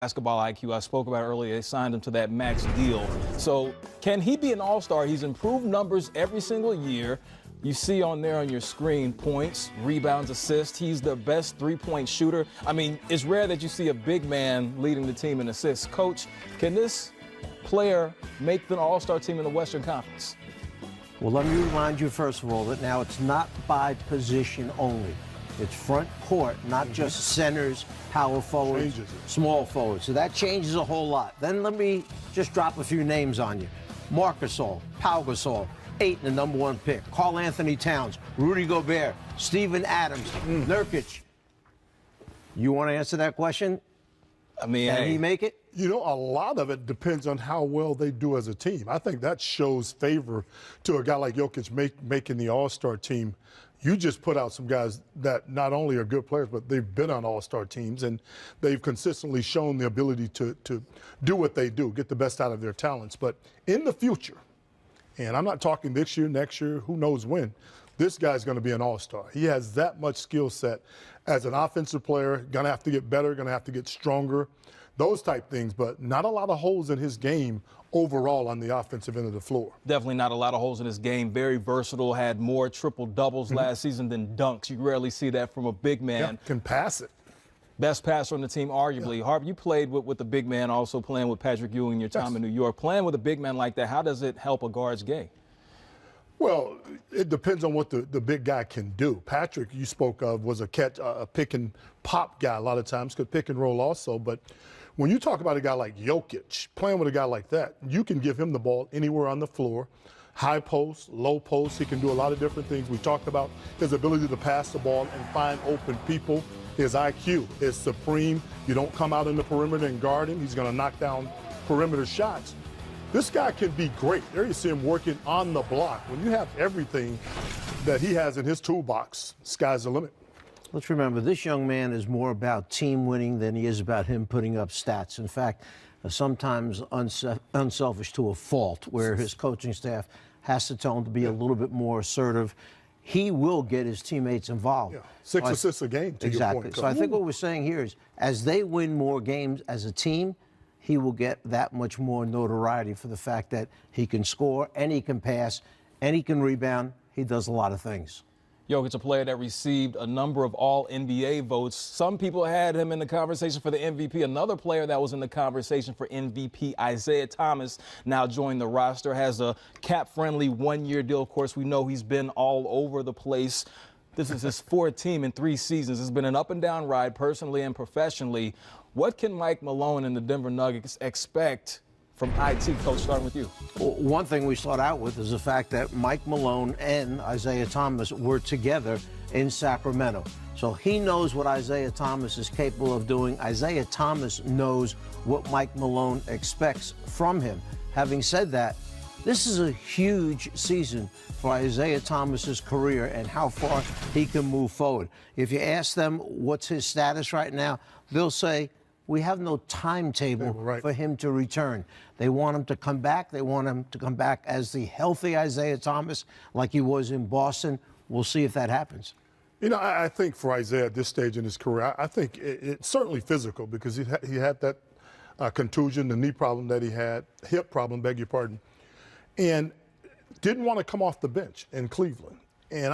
basketball IQ. I spoke about earlier. They signed him to that max deal. So can he be an all-star? He's improved numbers every single year. You see on there on your screen points, rebounds, assists. He's the best three-point shooter. I mean, it's rare that you see a big man leading the team in assists. Coach, can this player make the all-star team in the Western Conference? Well, let me remind you, first of all, that now it's not by position only. It's front court, not just centers, power forwards, small forwards. So that changes a whole lot. Then let me just drop a few names on you. Marc Gasol, Pau Gasol, 8 in the #1 pick. Karl Anthony Towns, Rudy Gobert, Steven Adams, Nurkic. You want to answer that question? I mean, Can he make it? You know, a lot of it depends on how well they do as a team. I think that shows favor to a guy like Jokic making the All-Star team. You just put out some guys that not only are good players, but they've been on All-Star teams, and they've consistently shown the ability to do what they do, get the best out of their talents. But in the future, and I'm not talking this year, next year, who knows when, this guy's going to be an all-star. He has that much skill set as an offensive player, going to have to get better, going to have to get stronger, those type things, but not a lot of holes in his game overall on the offensive end of the floor. Definitely not a lot of holes in his game. Very versatile, had more triple-doubles last season than dunks. You rarely see that from a big man. Yeah, can pass it. Best passer on the team, arguably. Harvey, you played with the big man, also playing with Patrick Ewing in your time in New York. Playing with a big man like that, how does it help a guard's game? Well, it depends on what the big guy can do. Patrick, you spoke of, was a pick and pop guy a lot of times, could pick and roll also. But when you talk about a guy like Jokic, playing with a guy like that, you can give him the ball anywhere on the floor. High post, low post, he can do a lot of different things. We talked about his ability to pass the ball and find open people. His IQ is supreme. You don't come out in the perimeter and guard him. He's going to knock down perimeter shots. This guy can be great. There you see him working on the block. When you have everything that he has in his toolbox, sky's the limit. Let's remember, this young man is more about team winning than he is about him putting up stats. In fact, sometimes unselfish to a fault, where his coaching staff has to tell him to be a little bit more assertive. He will get his teammates involved. Yeah. 6 assists a game, to your point. So I think what we're saying here is, as they win more games as a team, he will get that much more notoriety for the fact that he can score, and he can pass, and he can rebound. He does a lot of things. Jokic, a player that received a number of all-NBA votes. Some people had him in the conversation for the MVP. Another player that was in the conversation for MVP, Isaiah Thomas, now joined the roster, has a cap-friendly one-year deal. Of course, we know he's been all over the place. This is his fourth team in 3 seasons. It's been an up-and-down ride, personally and professionally. What can Mike Malone and the Denver Nuggets expect from IT, Coach, starting with you? Well, one thing we start out with is the fact that Mike Malone and Isaiah Thomas were together in Sacramento. So he knows what Isaiah Thomas is capable of doing. Isaiah Thomas knows what Mike Malone expects from him. Having said that, this is a huge season for Isaiah Thomas's career and how far he can move forward. If you ask them what's his status right now, they'll say, we have no timetable for him to return. They want him to come back. They want him to come back as the healthy Isaiah Thomas like he was in Boston. We'll see if that happens. You know, I think for Isaiah at this stage in his career, I think it's certainly physical, because he had that contusion, the knee problem that he had, hip problem, beg your pardon, and didn't want to come off the bench in Cleveland. And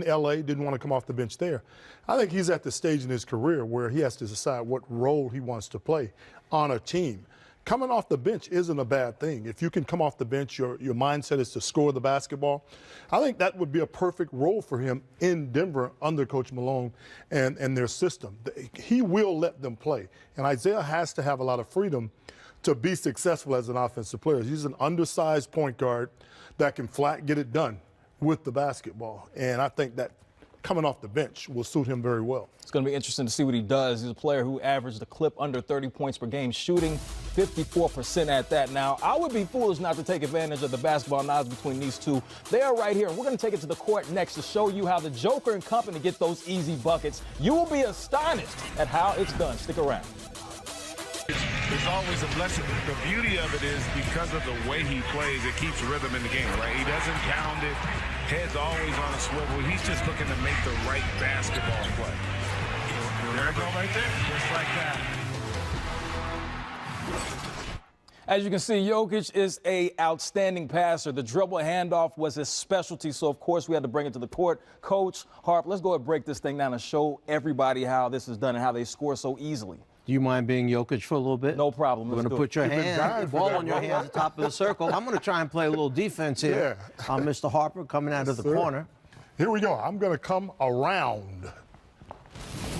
L.A. didn't want to come off the bench there. I think he's at the stage in his career where he has to decide what role he wants to play on a team. Coming off the bench isn't a bad thing. If you can come off the bench, your mindset is to score the basketball. I think that would be a perfect role for him in Denver under Coach Malone and their system. He will let them play. And Isaiah has to have a lot of freedom to be successful as an offensive player. He's an undersized point guard that can flat get it done with the basketball. And I think that coming off the bench will suit him very well. It's going to be interesting to see what he does. He's a player who averaged a clip under 30 points per game, shooting 54% at that. Now, I would be foolish not to take advantage of the basketball knowledge between these two. They are right here, and we're going to take it to the court next to show you how the Joker and company get those easy buckets. You will be astonished at how it's done. Stick around. It's always a blessing. The beauty of it is because of the way he plays, it keeps rhythm in the game, right? He doesn't pound it. Head's always on a swivel. He's just looking to make the right basketball play. There we go right there. Just like that. As you can see, Jokic is a outstanding passer. The dribble handoff was his specialty, so of course we had to bring it to the court. Coach Harp, let's go ahead and break this thing down and show everybody how this is done and how they score so easily. Do you mind being Jokic for a little bit? No problem. We're going to put your hand, the ball on your hand at the top of the circle. I'm going to try and play a little defense here. Yeah. Mr. Harper coming out of the corner. Here we go. I'm going to come around.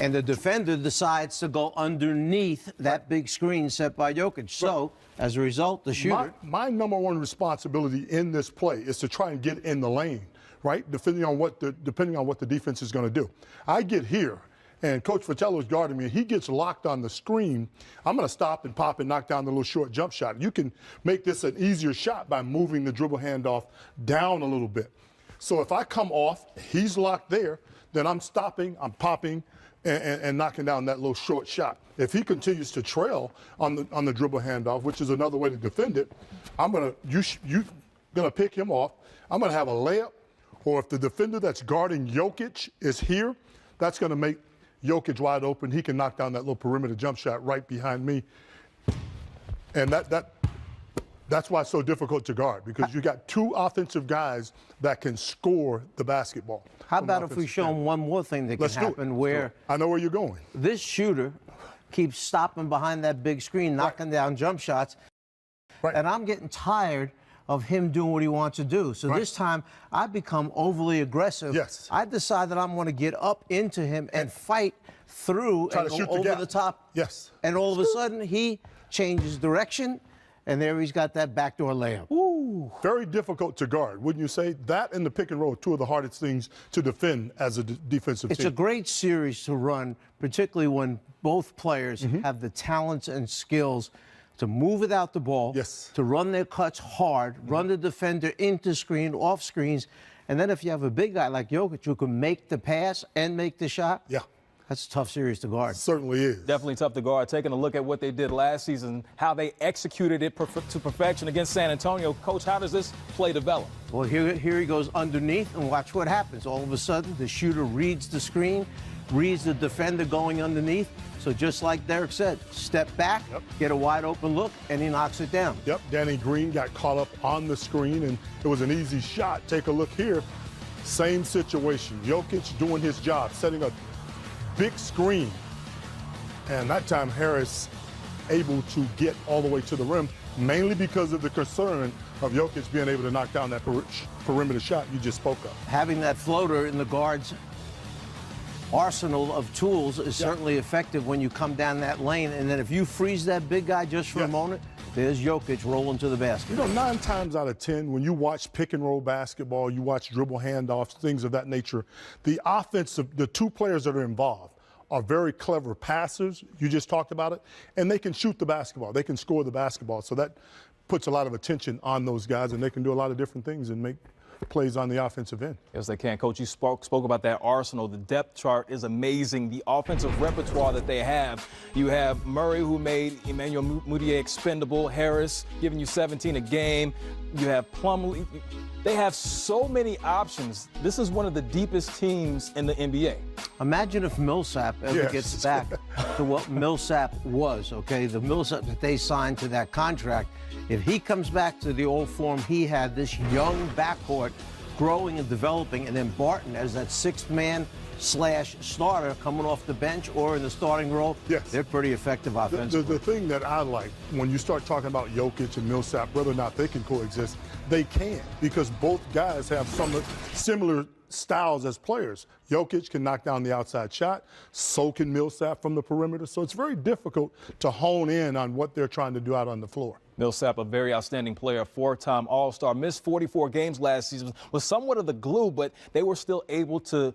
And the defender decides to go underneath that big screen set by Jokic. So, as a result, the shooter. My number one responsibility in this play is to try and get in the lane, right? Depending on what the defense is going to do. I get here, and Coach Fratello is guarding me, and he gets locked on the screen. I'm going to stop and pop and knock down the little short jump shot. You can make this an easier shot by moving the dribble handoff down a little bit. So if I come off, he's locked there, then I'm stopping, I'm popping, and knocking down that little short shot. If he continues to trail on the dribble handoff, which is another way to defend it, you're gonna pick him off. I'm gonna have a layup, or if the defender that's guarding Jokic is here, that's gonna make Jokic wide open. He can knock down that little perimeter jump shot right behind me, and that's why it's so difficult to guard, because you got two offensive guys that can score the basketball. How about if we show them one more thing that can happen where I know where you're going. This shooter keeps stopping behind that big screen, knocking down jump shots, and I'm getting tired of him doing what he wants to do. So this time I become overly aggressive. Yes. I decide that I'm going to get up into him and fight through and go over the top. Yes. And all of a sudden he changes direction. And there he's got that backdoor layup. Ooh. Very difficult to guard, wouldn't you say? That and the pick and roll are two of the hardest things to defend as a defensive team. It's a great series to run, particularly when both players have the talents and skills to move without the ball, to run their cuts hard, run the defender into screen, off screens. And then if you have a big guy like Jokic who can make the pass and make the shot, that's a tough series to guard. Certainly is. Definitely tough to guard. Taking a look at what they did last season, how they executed it to perfection against San Antonio. Coach, how does this play develop? Well, here he goes underneath, and watch what happens. All of a sudden, the shooter reads the screen, reads the defender going underneath. So just like Derek said, step back, get a wide open look, and he knocks it down. Yep, Danny Green got caught up on the screen, and it was an easy shot. Take a look here. Same situation. Jokic doing his job, setting a big screen, and that time Harris able to get all the way to the rim, mainly because of the concern of Jokic being able to knock down that perimeter shot you just spoke of. Having that floater in the guard's arsenal of tools is certainly effective when you come down that lane, and then if you freeze that big guy just for a moment, there's Jokic rolling to the basket. You know, 9 times out of 10, when you watch pick and roll basketball, you watch dribble handoffs, things of that nature, the two players that are involved are very clever passers. You just talked about it. And they can shoot the basketball. They can score the basketball. So that puts a lot of attention on those guys, and they can do a lot of different things and make plays on the offensive end. Yes, they can. Coach, you spoke about that arsenal. The depth chart is amazing. The offensive repertoire that they have. You have Murray, who made Emmanuel Mudiay expendable. Harris giving you 17 a game. You have Plumlee. They have so many options. This is one of the deepest teams in the NBA. Imagine if Millsap ever gets back to what Millsap was, okay? The Millsap that they signed to that contract. If he comes back to the old form he had, this young backcourt growing and developing, and then Barton as that sixth man / starter coming off the bench or in the starting role, they're pretty effective offensively. The thing that I like when you start talking about Jokic and Millsap, whether or not they can coexist, they can, because both guys have some similar styles as players. Jokic can knock down the outside shot, so can Millsap from the perimeter. So it's very difficult to hone in on what they're trying to do out on the floor. Millsap, a very outstanding player, 4-time All-Star, missed 44 games last season, was somewhat of the glue, but they were still able to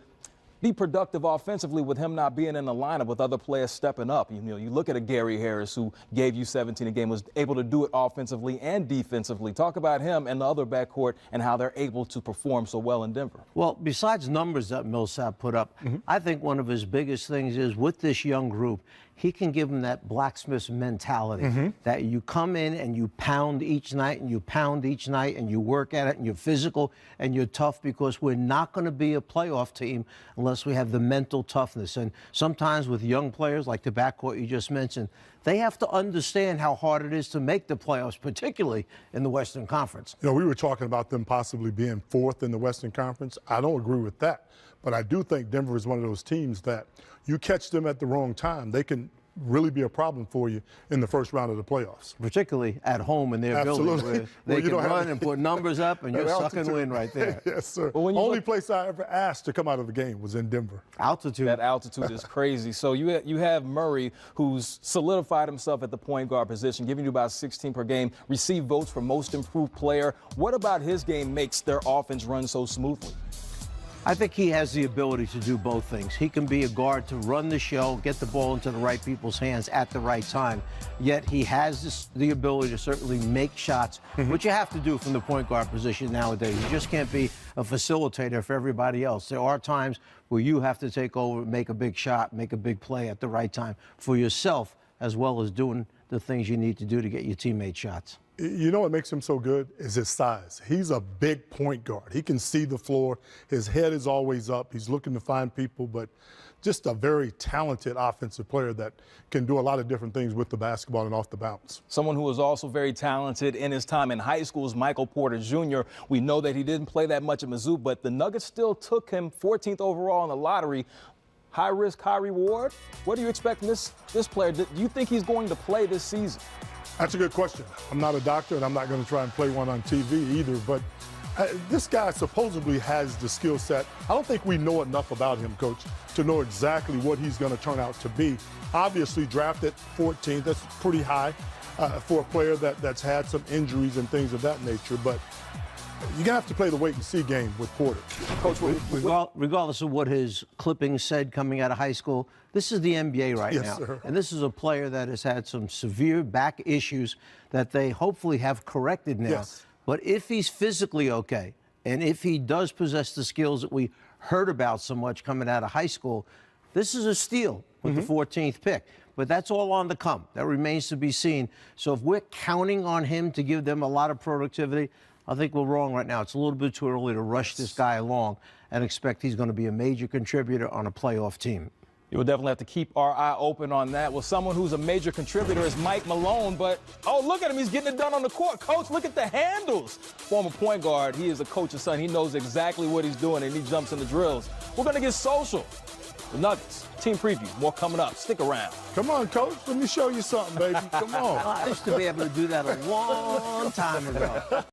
be productive offensively with him not being in the lineup, with other players stepping up. You know, you look at a Gary Harris who gave you 17 a game, was able to do it offensively and defensively. Talk about him and the other backcourt and how they're able to perform so well in Denver. Well, besides numbers that Millsap put up, I think one of his biggest things is with this young group, he can give them that blacksmith mentality that you come in and you pound each night and you pound each night and you work at it and you're physical and you're tough, because we're not going to be a playoff team unless we have the mental toughness. And sometimes with young players like the backcourt you just mentioned, They have to understand how hard it is to make the playoffs, particularly in the Western Conference. You know, we were talking about them possibly being fourth in the Western Conference. I don't agree with that. But I do think Denver is one of those teams that you catch them at the wrong time, they can really be a problem for you in the first round of the playoffs. Particularly at home in their building, where they can run and put numbers up, and you're sucking wind right there. Yes, sir. Well, Only place I ever asked to come out of the game was in Denver. Altitude. That altitude is crazy. So you have Murray, who's solidified himself at the point guard position, giving you about 16 per game, received votes for most improved player. What about his game makes their offense run so smoothly? I think he has the ability to do both things. He can be a guard to run the show, get the ball into the right people's hands at the right time, yet he has the ability to certainly make shots, which you have to do from the point guard position nowadays. You just can't be a facilitator for everybody else. There are times where you have to take over, make a big shot, make a big play at the right time for yourself, as well as doing the things you need to do to get your teammates shots. You know what makes him so good is his size. He's a big point guard. He can see the floor. His head is always up. He's looking to find people, but just a very talented offensive player that can do a lot of different things with the basketball and off the bounce. Someone who was also very talented in his time in high school is Michael Porter Jr. We know that he didn't play that much at Mizzou, but the Nuggets still took him 14th overall in the lottery. High risk, high reward. What do you expect from this player? Do you think he's going to play this season? That's a good question. I'm not a doctor, and I'm not going to try and play one on TV either, but this guy supposedly has the skill set. I don't think we know enough about him, Coach, to know exactly what he's going to turn out to be. Obviously, drafted 14th, that's pretty high for a player that's had some injuries and things of that nature, but you're going to have to play the wait-and-see game with Porter. Coach, regardless of what his clippings said coming out of high school, this is the NBA right now. Sir. And this is a player that has had some severe back issues that they hopefully have corrected now. Yes. But if he's physically okay, and if he does possess the skills that we heard about so much coming out of high school, this is a steal with the 14th pick. But that's all on the come. That remains to be seen. So if we're counting on him to give them a lot of productivity, I think we're wrong right now. It's a little bit too early to rush this guy along and expect he's going to be a major contributor on a playoff team. You will definitely have to keep our eye open on that. Well, someone who's a major contributor is Mike Malone, but, oh, look at him. He's getting it done on the court. Coach, look at the handles. Former point guard. He is a coach's son. He knows exactly what he's doing, and he jumps in the drills. We're going to get social. The Nuggets, team preview, more coming up. Stick around. Come on, Coach. Let me show you something, baby. Come on. I used to be able to do that a long time ago.